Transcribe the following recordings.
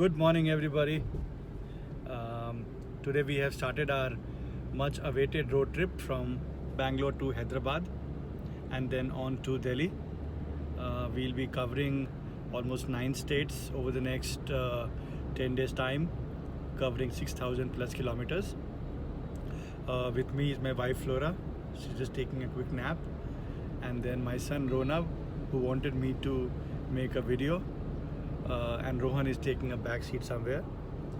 Good morning, everybody. Today we have started our much awaited road trip from Bangalore to Hyderabad and then on to Delhi. We'll be covering almost 9 states over the next 10 days' time, covering 6,000 plus kilometers. With me is my wife Flora. She's just taking a quick nap. And then my son Ronav, who wanted me to make a video. And Rohan is taking a back seat somewhere.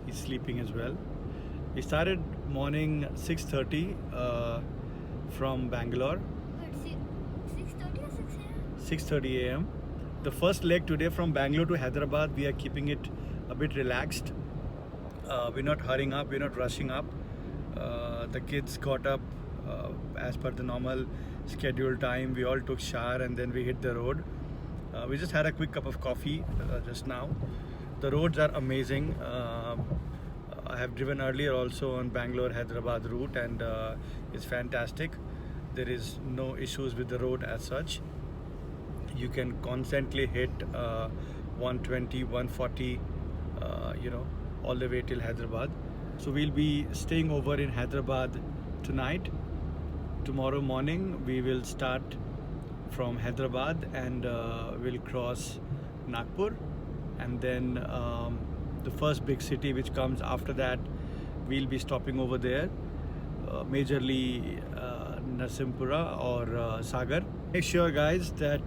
He's sleeping as well. We started morning 6:30 from Bangalore. 6:30 or 6 a.m.? 6:30 a.m. The first leg today from Bangalore to Hyderabad, we are keeping it a bit relaxed. We're not hurrying up, we're not rushing up. The kids got up as per the normal scheduled time. We all took shower and then we hit the road. We just had a quick cup of coffee just now. The roads are amazing. I have driven earlier also on Bangalore-Hyderabad route and it's fantastic. There is no issues with the road as such. You can constantly hit 120, 140, all the way till Hyderabad. So we'll be staying over in Hyderabad tonight. Tomorrow morning we will start from Hyderabad and we'll cross Nagpur, and then the first big city which comes after that, we'll be stopping over there, majorly Narsimpura or Sagar. Make sure guys that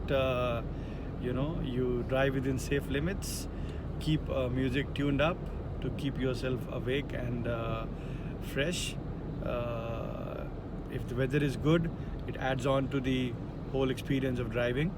you drive within safe limits, keep music tuned up to keep yourself awake and fresh. If the weather is good, it adds on to the whole experience of driving.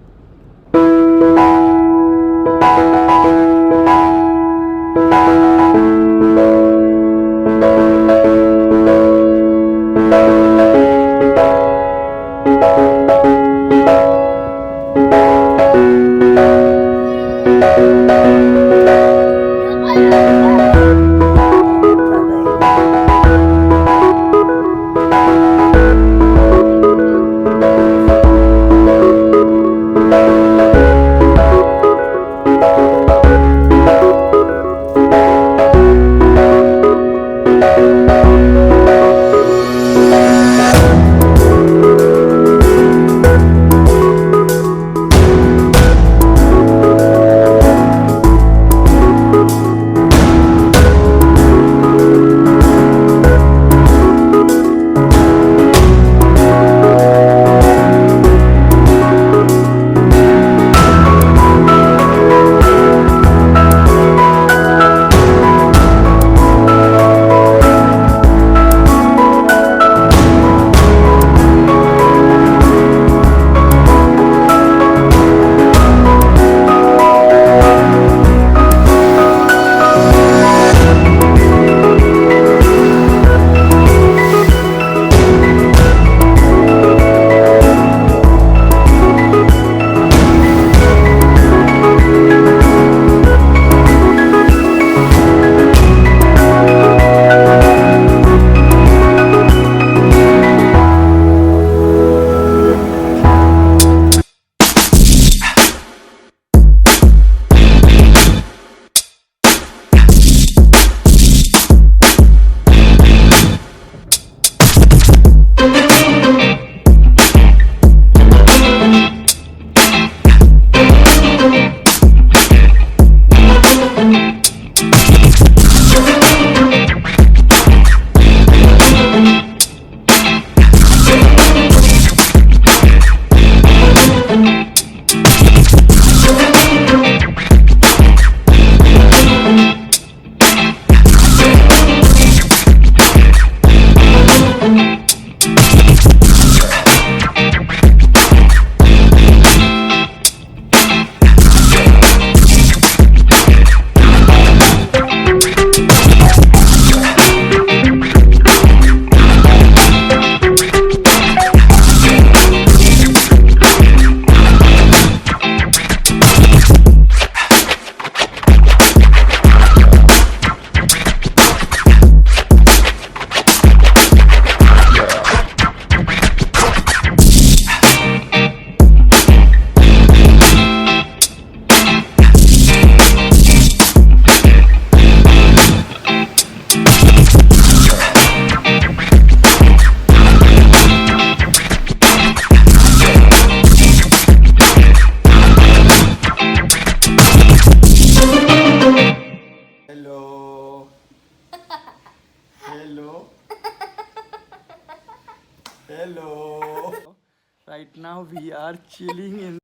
now we are chilling in.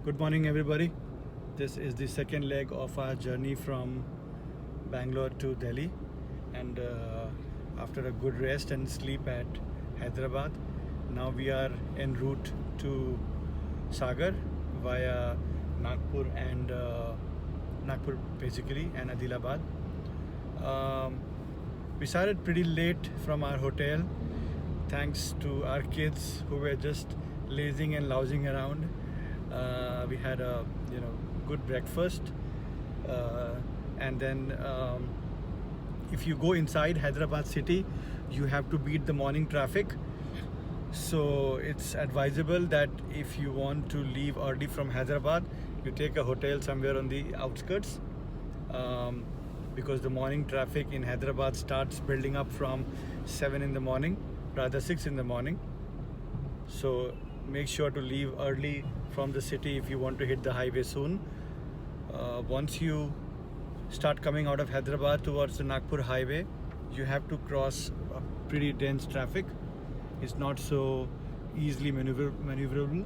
Good morning, everybody. This is the second leg of our journey from Bangalore to Delhi, and after a good rest and sleep at Hyderabad, now we are en route to Sagar via Nagpur and Nagpur basically and Adilabad. We started pretty late from our hotel, thanks to our kids who were just lazing and lounging around. We had a good breakfast, and then if you go inside Hyderabad city, you have to beat the morning traffic. So it's advisable that if you want to leave early from Hyderabad, you take a hotel somewhere on the outskirts, because the morning traffic in Hyderabad starts building up from 7 in the morning, rather 6 in the morning. So make sure to leave early from the city if you want to hit the highway soon. Once you start coming out of Hyderabad towards the Nagpur highway, you have to cross a pretty dense traffic. It's not so easily maneuverable.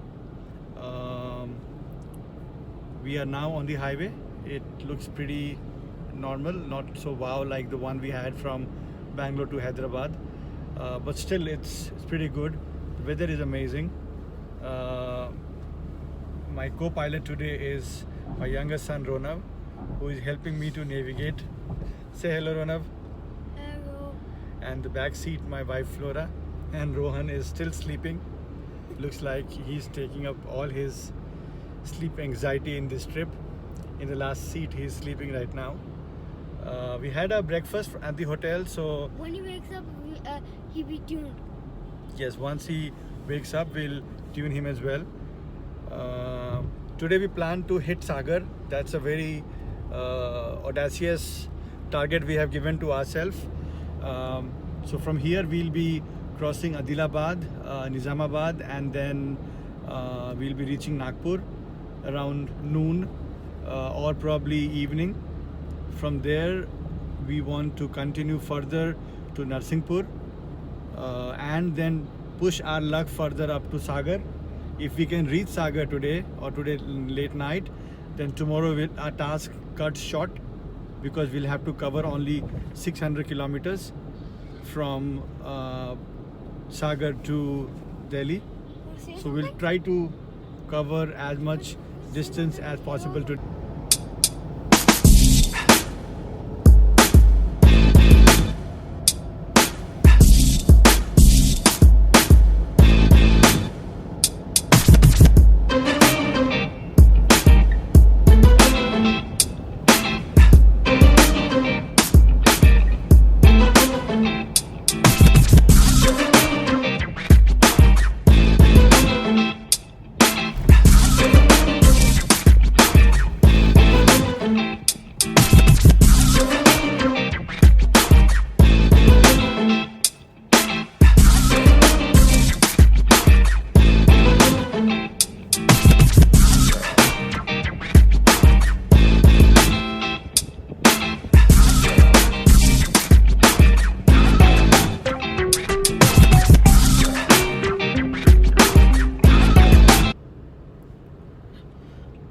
We are now on the highway. It looks pretty normal, not so wow like the one we had from Bangalore to Hyderabad, but still it's pretty good. The weather is amazing. My co-pilot today is my younger son Ronav, who is helping me to navigate. Say hello, Ronav. Hello. And the back seat, my wife Flora, and Rohan is still sleeping. Looks like he's taking up all his sleep anxiety in this trip. In the last seat, he's sleeping right now. We had our breakfast at the hotel, so When he wakes up, he'll be tuned. yes, once he wakes up, we'll tune him as well. Today we plan to hit Sagar. That's a very audacious target we have given to ourselves. So from here we'll be crossing Adilabad, Nizamabad, and then we'll be reaching Nagpur around noon or probably evening. From there we want to continue further to Narsinghpur and then push our luck further up to Sagar. If we can reach Sagar today or today late night, then tomorrow our task cuts short, because we'll have to cover only 600 kilometers from Sagar to Delhi. So we'll try to cover as much distance as possible today.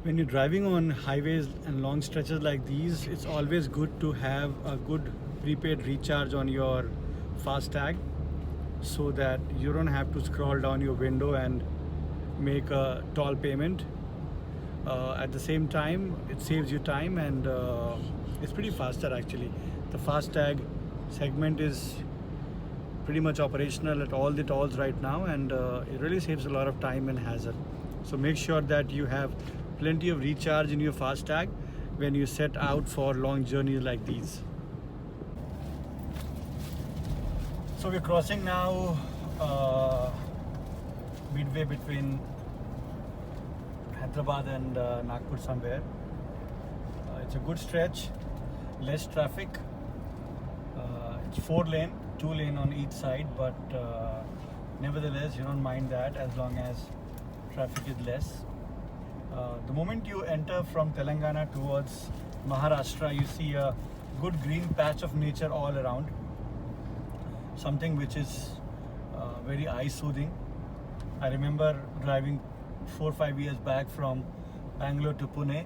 When you're driving on highways and long stretches like these, it's always good to have a good prepaid recharge on your FASTag, so that you don't have to scroll down your window and make a toll payment. At the same time, it saves you time, and it's pretty faster actually. The FASTag segment is pretty much operational at all the tolls right now, and it really saves a lot of time and hassle. So make sure that you have plenty of recharge in your FASTag when you set out for long journeys like these. So we're crossing now midway between Hyderabad and Nagpur somewhere. It's a good stretch, less traffic. It's 4 lane, 2 lane on each side, but nevertheless you don't mind that as long as traffic is less. The moment you enter from Telangana towards Maharashtra, you see a good green patch of nature all around. Something which is very eye soothing. I remember driving 4 or 5 years back from Bangalore to Pune,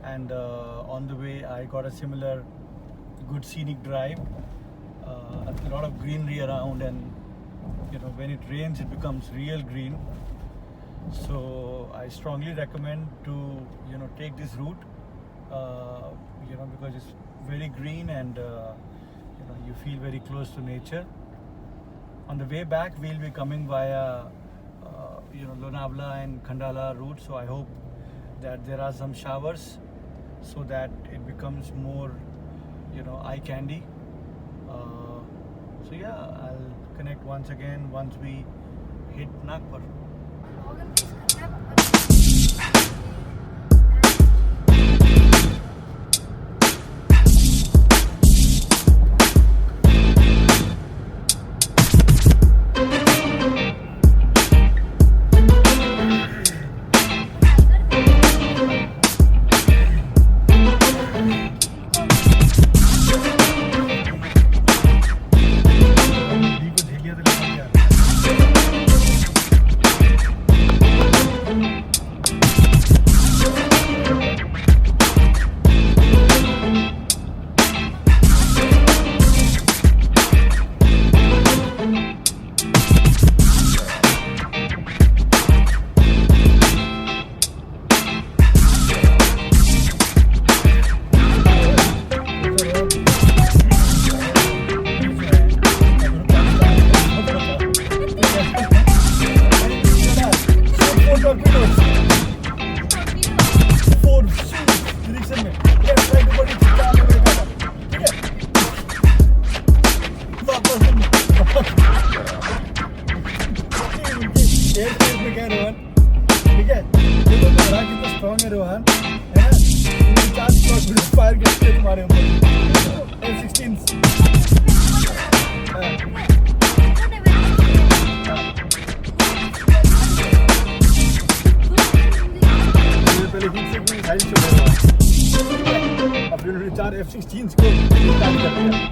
and on the way I got a similar good scenic drive. A lot of greenery around, and when it rains it becomes real green. So I strongly recommend to take this route because it's very green, and you feel very close to nature. On the way back we'll be coming via Lonavala and Khandala route, so I hope that there are some showers so that it becomes more eye candy. So yeah, I'll connect once again once we hit Nagpur. Strong है रोहन, है ना? 4 fire करते तुम्हारे ऊपर F-16 पहले heat से भी side छोड़ अब उन्होंने 4 F-16 को स्टार्ट कर दिया।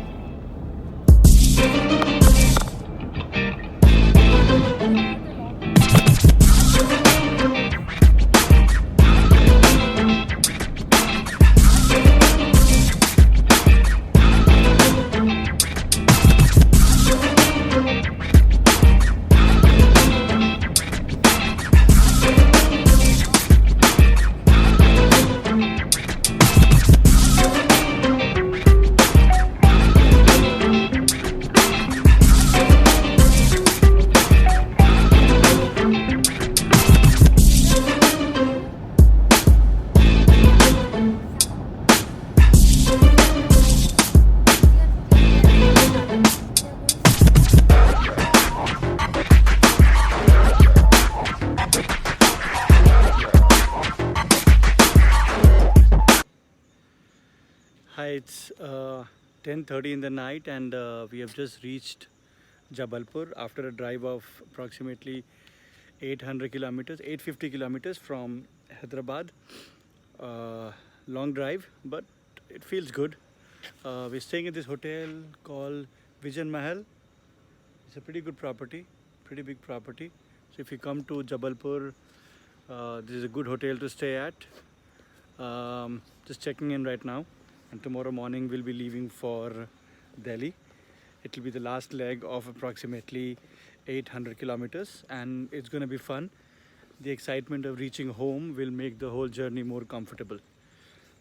Hi, it's 10:30 in the night, and we have just reached Jabalpur after a drive of approximately 800 kilometers, 850 kilometers from Hyderabad. Long drive, but it feels good. We're staying at this hotel called Vision Mahal. It's a pretty good property, pretty big property. So if you come to Jabalpur, this is a good hotel to stay at. Just checking in right now. And tomorrow morning we'll be leaving for Delhi. It will be the last leg of approximately 800 kilometers, and it's going to be fun. The excitement of reaching home will make the whole journey more comfortable.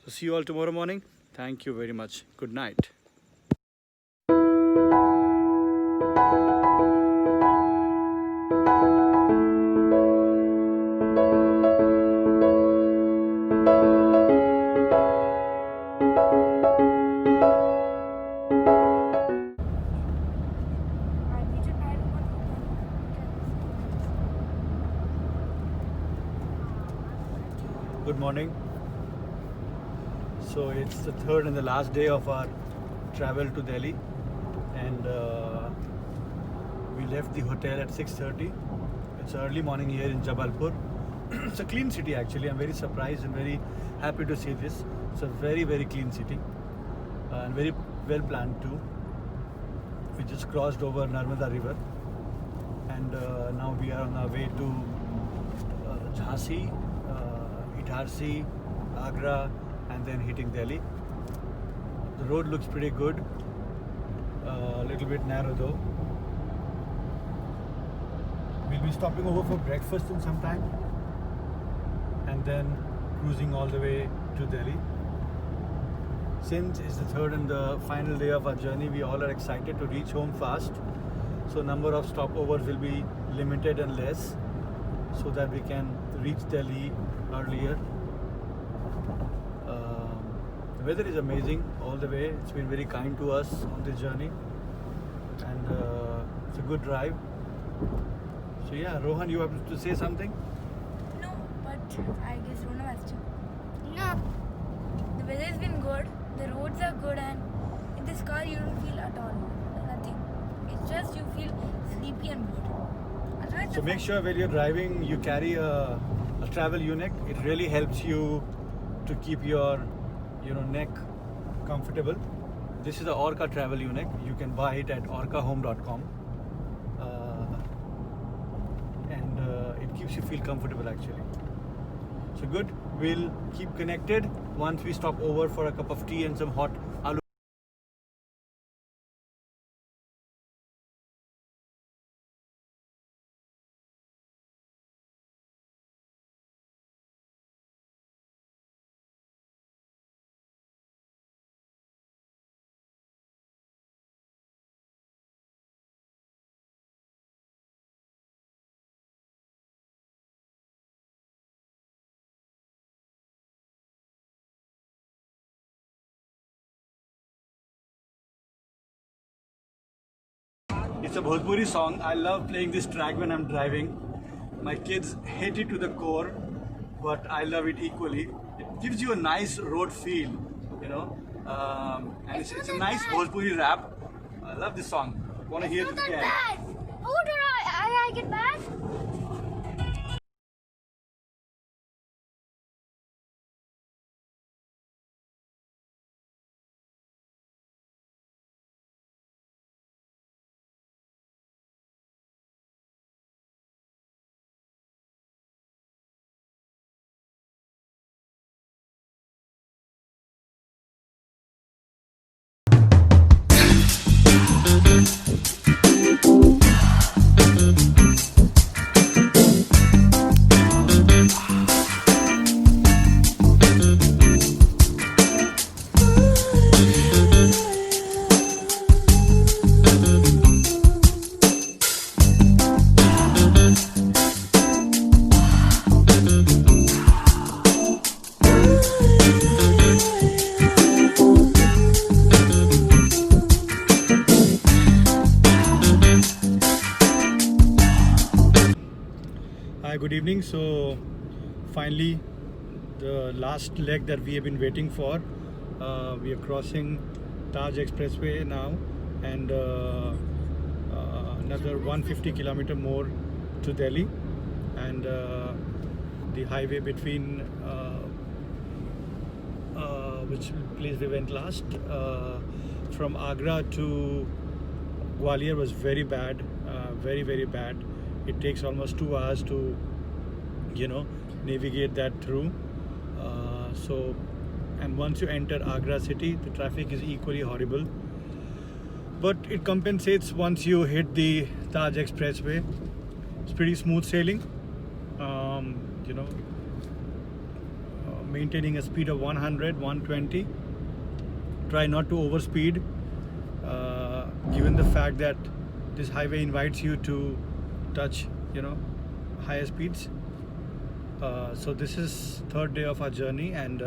So see you all tomorrow morning. Thank you very much. Good night. Good morning. So it's the third and the last day of our travel to Delhi, and we left the hotel at 6:30. It's early morning here in Jabalpur. It's a clean city actually. I'm very surprised and very happy to see this. It's a very clean city and very well planned too. We just crossed over Narmada River, and now we are on our way to Jhansi, Itarsi, Agra, and then hitting Delhi. The road looks pretty good, a little bit narrow though. We'll be stopping over for breakfast in some time and then cruising all the way to Delhi. Since it's the third and the final day of our journey, we all are excited to reach home fast. So number of stopovers will be limited and less so that we can reach Delhi earlier. The weather is amazing all the way. It's been very kind to us on this journey, and it's a good drive. So yeah, Rohan, you have to say something? No, but I guess Rona has to. No. The weather has been good, the roads are good, and in this car you don't feel at all nothing. It's just you feel sleepy and bored. Otherwise, So make sure when you're driving, you carry a travel eunuch. It really helps you to keep your neck comfortable. This is the Orca travel eunuch. You can buy it at orcahome.com, and it keeps you feel comfortable actually. So good. We'll keep connected once we stop over for a cup of tea and some hot aloo. It's a Bhojpuri song. I love playing this track when I'm driving. My kids hate it to the core, but I love it equally. It gives you a nice road feel, and it's a nice Bhojpuri rap. I love this song. Want to hear it Not that again? bad. Oh, did I get bad? Hi, good evening. So finally, the last leg that we have been waiting for. We are crossing Taj Expressway now, and another 150 kilometer more to Delhi, and the highway between which place we went last, from Agra to Gwalior was very bad, very bad. It takes almost 2 hours to navigate that through. And once you enter Agra city, the traffic is equally horrible, but it compensates once you hit the Taj Expressway. It's pretty smooth sailing, maintaining a speed of 100, 120. Try not to overspeed, given the fact that this highway invites you to touch higher speeds. So this is third day of our journey, and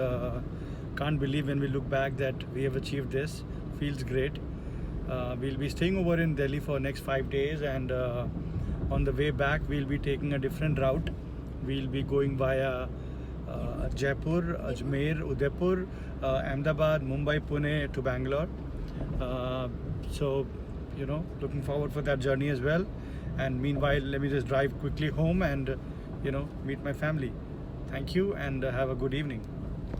can't believe when we look back that we have achieved this. Feels great. We'll be staying over in Delhi for next 5 days, and on the way back we'll be taking a different route. We'll be going via Jaipur, Ajmer, Udaipur, Ahmedabad, Mumbai, Pune to Bangalore. So, looking forward for that journey as well. And meanwhile, let me just drive quickly home and, meet my family. Thank you and have a good evening.